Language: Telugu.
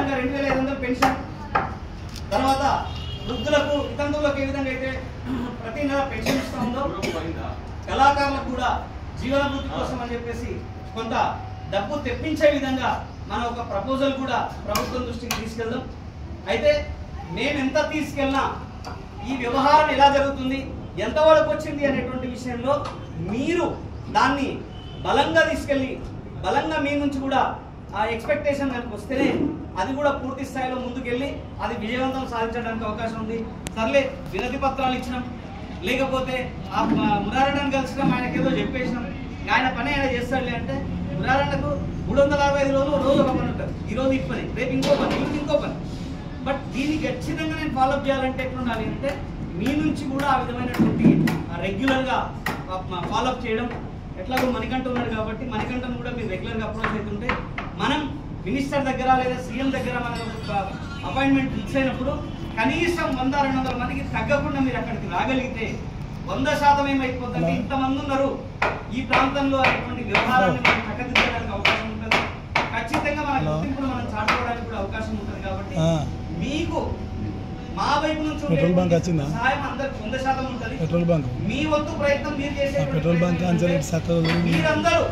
విధంగా 2500 పెన్షన్, తర్వాత వృద్ధులకు వితంతువులకు ఏ విధంగా అయితే ప్రతి నెల పెన్షన్ ఇస్తూ ఉందో కళాకారులకు కూడా జీవనభృతి కోసం అని చెప్పేసి కొంత డబ్బు తెప్పించే విధంగా మన ఒక ప్రపోజల్ కూడా ప్రభుత్వం దృష్టికి తీసుకెళ్దాం. అయితే మేము ఎంత తీసుకెళ్ళినా ఈ వ్యవహారం ఎలా జరుగుతుంది, ఎంతవరకు వచ్చింది అనేటువంటి విషయంలో మీరు దాన్ని బలంగా తీసుకెళ్ళి బలంగా మీ నుంచి కూడా ఆ ఎక్స్పెక్టేషన్ కనుక వస్తేనే అది కూడా పూర్తి స్థాయిలో ముందుకెళ్ళి అది విజయవంతం సాధించడానికి అవకాశం ఉంది. సర్లే వినతి పత్రాలు ఇచ్చినాం, లేకపోతే ఆ మురారెడ్డిని కలిసినాం, ఆయనకి ఏదో చెప్పేసినాం, ఆయన పని ఆయన చేస్తాడులే అంటే మురారెడ్డికు 365 రోజులు రోజు ఒక పని ఉంటుంది. ఈరోజు ఈ పని, రేపు ఇంకో పని, ఇంకో పని. బట్ దీన్ని ఖచ్చితంగా నేను ఫాలోఅప్ చేయాలంటే ఎట్లా ఉండాలి అంటే మీ నుంచి కూడా ఆ విధమైనటువంటి రెగ్యులర్గా ఫాలోఅప్ చేయడం. ఎట్లాగో మణికంఠ ఉన్నాడు కాబట్టి మణికంఠను కూడా మీరు రెగ్యులర్గా అప్రోచ్ అవుతుంటే మనం మినిస్టర్ దగ్గర లేదా సీఎం దగ్గర మనకు అపాయింట్మెంట్ ఫిక్స్ అయినప్పుడు కనీసం 100-200 మందికి తగ్గకుండా మీరు అక్కడికి రాగలిగితే 100% ఏమైపోతుందంటే ఇంతమంది ఉన్నారు ఈ ప్రాంతంలో అనేటువంటి వ్యవహారాన్ని మనం చక్కదిద్దడానికి అవకాశం ఉంటుంది. ఖచ్చితంగా మన గుర్తింపును మనం చాటుకోవడానికి కూడా అవకాశం ఉంటుంది. కాబట్టి మీకు మా వైపు నుంచి సహాయం అందరికి 100% ఉంటుంది. మీ వంతు ప్రయత్నం మీరు చేసే మీరందరూ